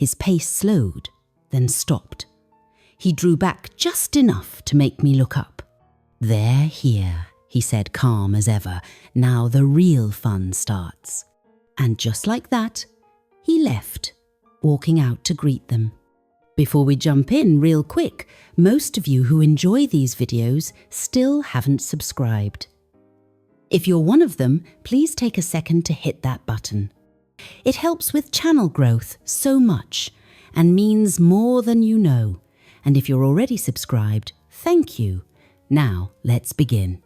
His pace slowed, then stopped. He drew back just enough to make me look up. "They're here," he said, calm as ever. "Now the real fun starts." And just like that, he left, walking out to greet them. Before we jump in real quick, most of you who enjoy these videos still haven't subscribed. If you're one of them, please take a second to hit that button. It helps with channel growth so much and means more than you know. And if you're already subscribed, thank you. Now let's begin.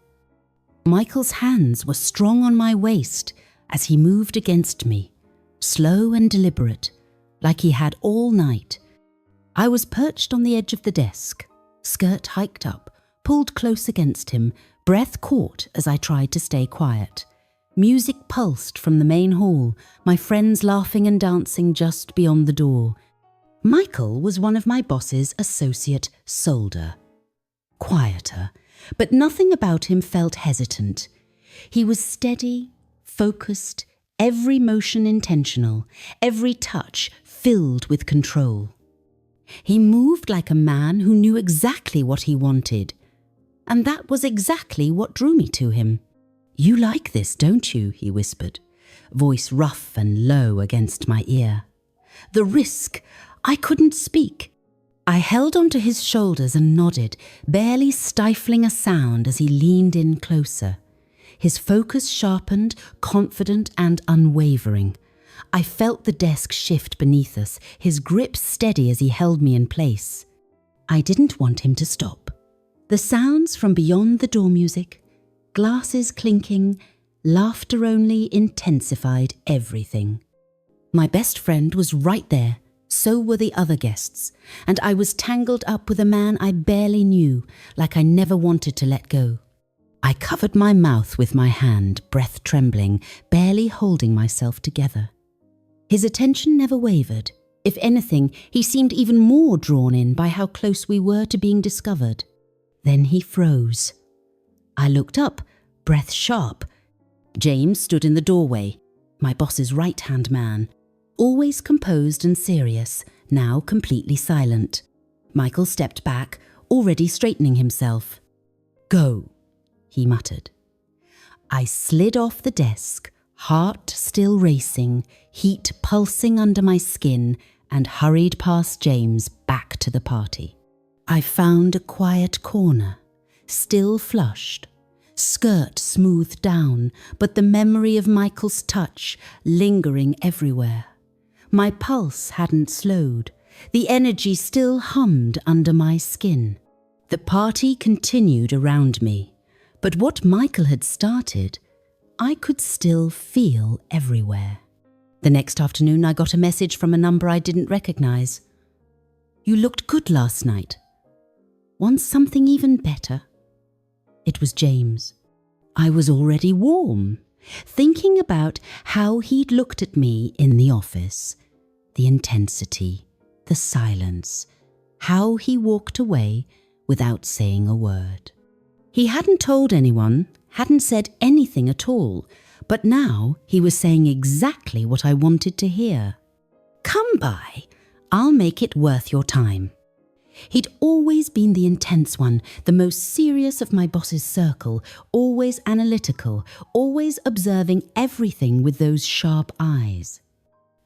Michael's hands were strong on my waist as he moved against me, slow and deliberate, like he had all night. I was perched on the edge of the desk, skirt hiked up, pulled close against him, breath caught as I tried to stay quiet. Music pulsed from the main hall, my friends laughing and dancing just beyond the door. Michael was one of my boss's associate soldier. Quieter, but nothing about him felt hesitant. He was steady, focused, every motion intentional, every touch filled with control. He moved like a man who knew exactly what he wanted. And that was exactly what drew me to him. "You like this, don't you?" he whispered, voice rough and low against my ear. The risk, I couldn't speak. I held onto his shoulders and nodded, barely stifling a sound as he leaned in closer. His focus sharpened, confident and unwavering. I felt the desk shift beneath us, his grip steady as he held me in place. I didn't want him to stop. The sounds from beyond the door music, glasses clinking, laughter only intensified everything. My best friend was right there, so were the other guests, and I was tangled up with a man I barely knew, like I never wanted to let go. I covered my mouth with my hand, breath trembling, barely holding myself together. His attention never wavered. If anything, he seemed even more drawn in by how close we were to being discovered. Then he froze. I looked up, breath sharp. James stood in the doorway, my boss's right-hand man, always composed and serious, now completely silent. Michael stepped back, already straightening himself. "Go," he muttered. I slid off the desk, heart still racing, heat pulsing under my skin, and hurried past James back to the party. I found a quiet corner, still flushed, skirt smoothed down, but the memory of Michael's touch lingering everywhere. My pulse hadn't slowed. The energy still hummed under my skin. The party continued around me, but what Michael had started, I could still feel everywhere. The next afternoon, I got a message from a number I didn't recognize. "You looked good last night. Want something even better?" It was James. I was already warm, thinking about how he'd looked at me in the office. The intensity, the silence, how he walked away without saying a word. He hadn't told anyone, hadn't said anything at all, but now he was saying exactly what I wanted to hear. "Come by, I'll make it worth your time." He'd always been the intense one, the most serious of my boss's circle, always analytical, always observing everything with those sharp eyes.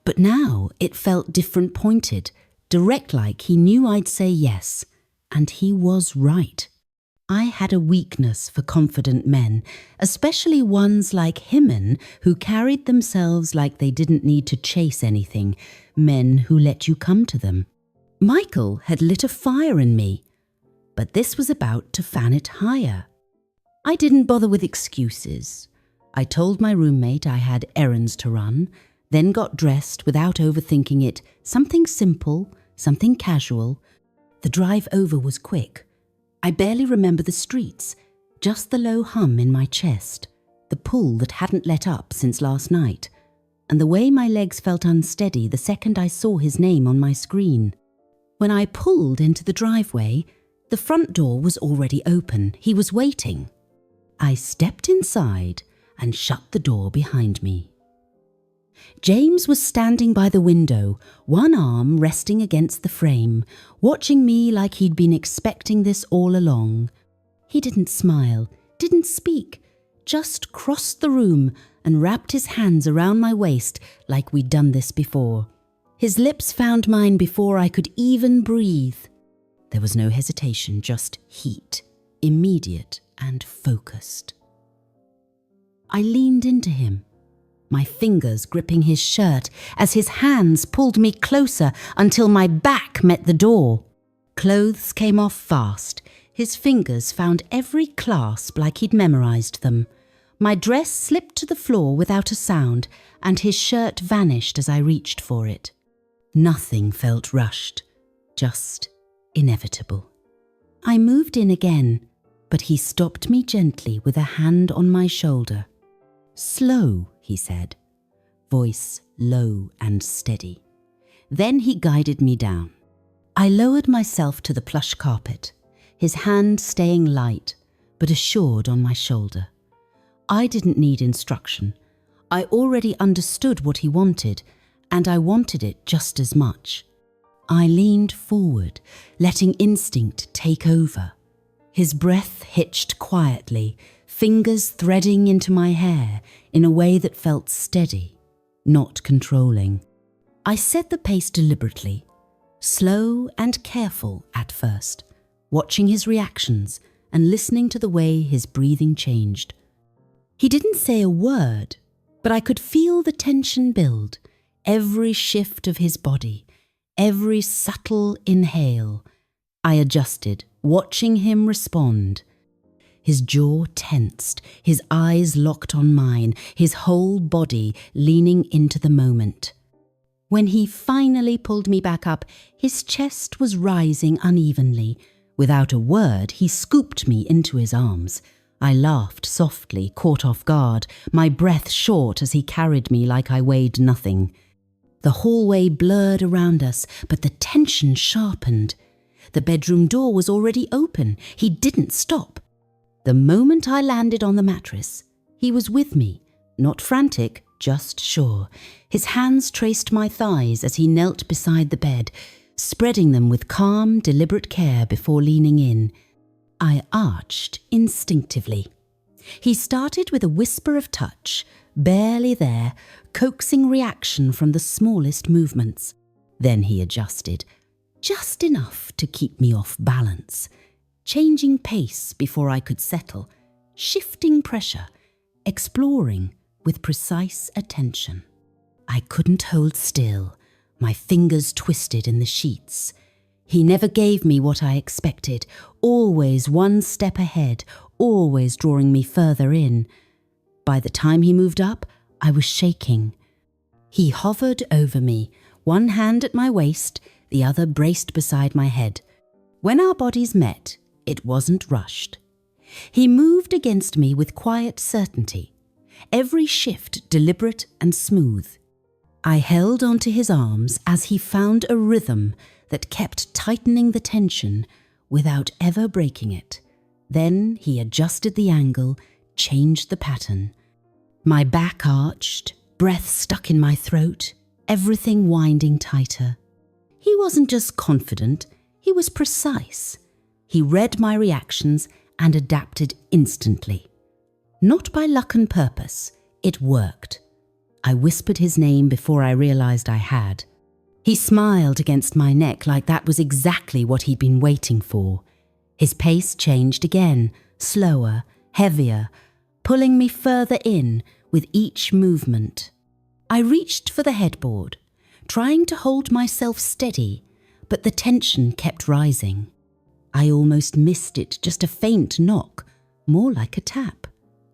But now it felt different pointed, direct like he knew I'd say yes, and he was right. I had a weakness for confident men, especially ones like Himon who carried themselves like they didn't need to chase anything, men who let you come to them. Michael had lit a fire in me, but this was about to fan it higher. I didn't bother with excuses. I told my roommate I had errands to run, then got dressed without overthinking it, something simple, something casual. The drive over was quick. I barely remember the streets, just the low hum in my chest, the pull that hadn't let up since last night, and the way my legs felt unsteady the second I saw his name on my screen. When I pulled into the driveway, the front door was already open. He was waiting. I stepped inside and shut the door behind me. James was standing by the window, one arm resting against the frame, watching me like he'd been expecting this all along. He didn't smile, didn't speak, just crossed the room and wrapped his hands around my waist like we'd done this before. His lips found mine before I could even breathe. There was no hesitation, just heat, immediate and focused. I leaned into him, my fingers gripping his shirt as his hands pulled me closer until my back met the door. Clothes came off fast. His fingers found every clasp like he'd memorized them. My dress slipped to the floor without a sound, and his shirt vanished as I reached for it. Nothing felt rushed, just inevitable. I moved in again, but he stopped me gently with a hand on my shoulder. "Slow," he said, voice low and steady. Then he guided me down. I lowered myself to the plush carpet, his hand staying light, but assured on my shoulder. I didn't need instruction. I already understood what he wanted, and I wanted it just as much. I leaned forward, letting instinct take over. His breath hitched quietly, fingers threading into my hair in a way that felt steady, not controlling. I set the pace deliberately, slow and careful at first, watching his reactions and listening to the way his breathing changed. He didn't say a word, but I could feel the tension build, every shift of his body, every subtle inhale. I adjusted, watching him respond. His jaw tensed, his eyes locked on mine, his whole body leaning into the moment. When he finally pulled me back up, his chest was rising unevenly. Without a word, he scooped me into his arms. I laughed softly, caught off guard, my breath short as he carried me like I weighed nothing. The hallway blurred around us, but the tension sharpened. The bedroom door was already open. He didn't stop. The moment I landed on the mattress, he was with me, not frantic, just sure. His hands traced my thighs as he knelt beside the bed, spreading them with calm, deliberate care before leaning in. I arched instinctively. He started with a whisper of touch, barely there, coaxing reaction from the smallest movements. Then he adjusted, just enough to keep me off balance, changing pace before I could settle, shifting pressure, exploring with precise attention. I couldn't hold still, my fingers twisted in the sheets. He never gave me what I expected, always one step ahead, always drawing me further in. By the time he moved up, I was shaking. He hovered over me, one hand at my waist, the other braced beside my head. When our bodies met, it wasn't rushed. He moved against me with quiet certainty, every shift deliberate and smooth. I held onto his arms as he found a rhythm that kept tightening the tension without ever breaking it. Then he adjusted the angle, changed the pattern. My back arched, breath stuck in my throat, everything winding tighter. He wasn't just confident, he was precise. He read my reactions and adapted instantly. Not by luck and purpose, it worked. I whispered his name before I realized I had. He smiled against my neck like that was exactly what he'd been waiting for. His pace changed again, slower, heavier, pulling me further in with each movement. I reached for the headboard, trying to hold myself steady, but the tension kept rising. I almost missed it, just a faint knock, more like a tap.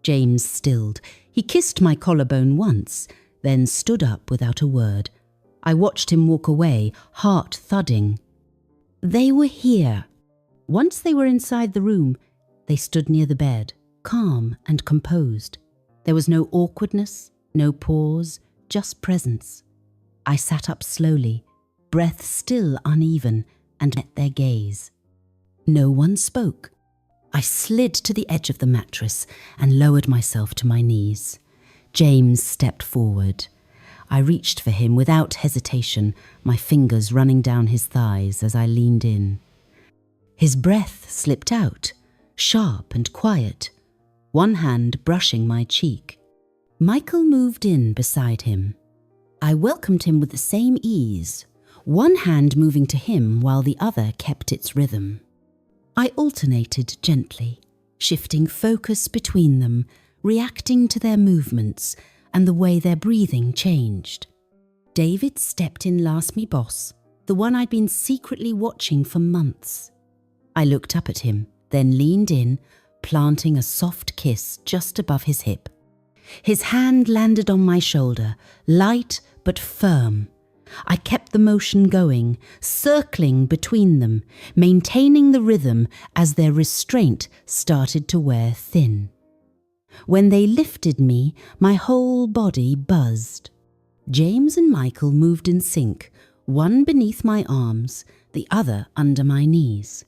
James stilled. He kissed my collarbone once, then stood up without a word. I watched him walk away, heart thudding. They were here. Once they were inside the room, they stood near the bed, calm and composed. There was no awkwardness, no pause, just presence. I sat up slowly, breath still uneven, and met their gaze. No one spoke. I slid to the edge of the mattress and lowered myself to my knees. James stepped forward. I reached for him without hesitation, my fingers running down his thighs as I leaned in. His breath slipped out, sharp and quiet, one hand brushing my cheek. Michael moved in beside him. I welcomed him with the same ease, one hand moving to him while the other kept its rhythm. I alternated gently, shifting focus between them, reacting to their movements and the way their breathing changed. David stepped in last me boss, the one I'd been secretly watching for months. I looked up at him, then leaned in, planting a soft kiss just above his hip. His hand landed on my shoulder, light but firm. I kept the motion going, circling between them, maintaining the rhythm as their restraint started to wear thin. When they lifted me, my whole body buzzed. James and Michael moved in sync, one beneath my arms, the other under my knees.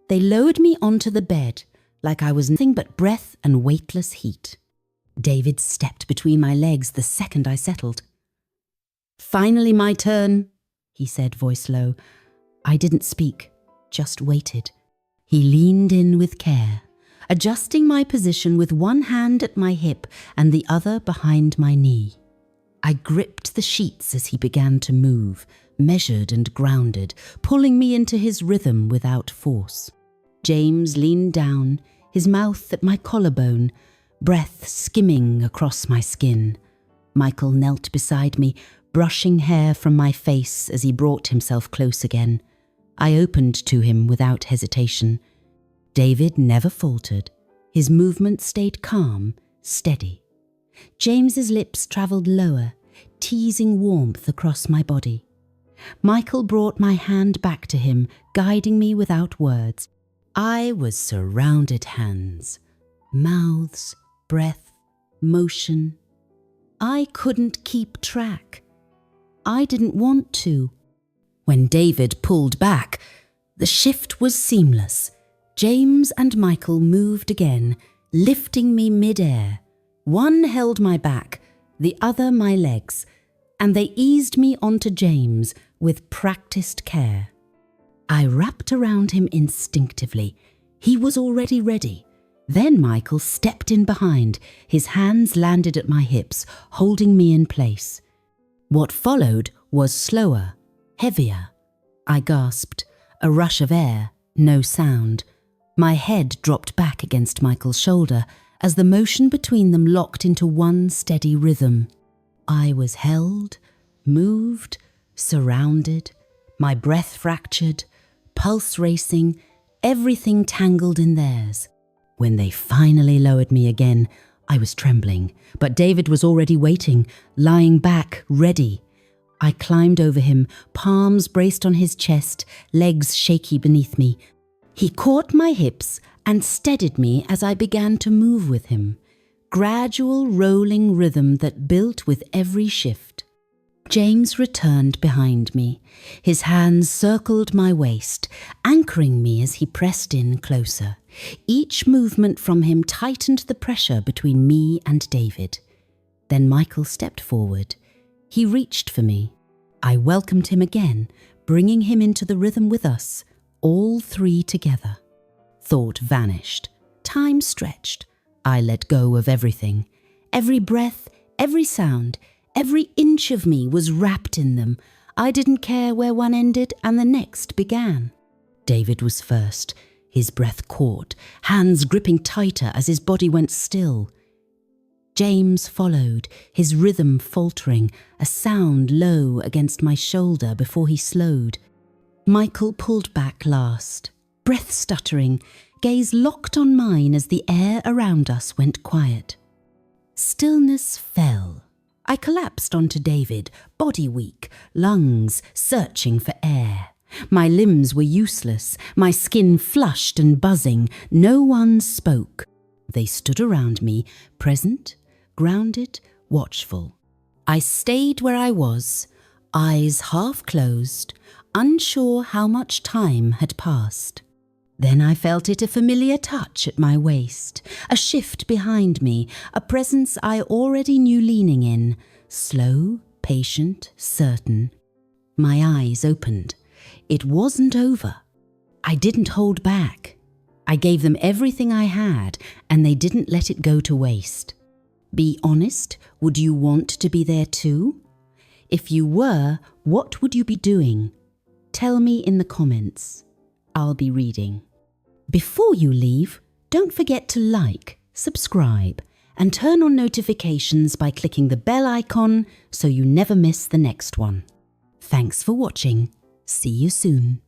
They lowered me onto the bed, like I was nothing but breath and weightless heat. David stepped between my legs the second I settled. "Finally my turn," he said, voice low. I didn't speak, just waited. He leaned in with care, adjusting my position with one hand at my hip and the other behind my knee. I gripped the sheets as he began to move, measured and grounded, pulling me into his rhythm without force. James leaned down, his mouth at my collarbone, breath skimming across my skin. Michael knelt beside me, brushing hair from my face as he brought himself close again. I opened to him without hesitation. David never faltered. His movement stayed calm, steady. James's lips travelled lower, teasing warmth across my body. Michael brought my hand back to him, guiding me without words. I was surrounded hands, mouths, breath, motion. I couldn't keep track. I didn't want to. When David pulled back, the shift was seamless. James and Michael moved again, lifting me mid-air. One held my back, the other my legs, and they eased me onto James with practiced care. I wrapped around him instinctively. He was already ready. Then Michael stepped in behind. His hands landed at my hips, holding me in place. What followed was slower, heavier. I gasped, a rush of air, no sound. My head dropped back against Michael's shoulder as the motion between them locked into one steady rhythm. I was held, moved, surrounded, my breath fractured, pulse racing, everything tangled in theirs. When they finally lowered me again, I was trembling, but David was already waiting, lying back, ready. I climbed over him, palms braced on his chest, legs shaky beneath me. He caught my hips and steadied me as I began to move with him. Gradual rolling rhythm that built with every shift. James returned behind me. His hands circled my waist, anchoring me as he pressed in closer. Each movement from him tightened the pressure between me and David. Then Michael stepped forward. He reached for me. I welcomed him again, bringing him into the rhythm with us, all three together. Thought vanished. Time stretched. I let go of everything. Every breath, every sound, every inch of me was wrapped in them. I didn't care where one ended and the next began. David was first, his breath caught, hands gripping tighter as his body went still. James followed, his rhythm faltering, a sound low against my shoulder before he slowed. Michael pulled back last, breath stuttering, gaze locked on mine as the air around us went quiet. Stillness fell. I collapsed onto David, body weak, lungs searching for air. My limbs were useless, my skin flushed and buzzing. No one spoke. They stood around me, present, grounded, watchful. I stayed where I was, eyes half closed, unsure how much time had passed. Then I felt it, a familiar touch at my waist, a shift behind me, a presence I already knew leaning in, slow, patient, certain. My eyes opened. It wasn't over. I didn't hold back. I gave them everything I had, and they didn't let it go to waste. Be honest, would you want to be there too? If you were, what would you be doing? Tell me in the comments. I'll be reading. Before you leave, don't forget to like, subscribe, and turn on notifications by clicking the bell icon so you never miss the next one. Thanks for watching. See you soon.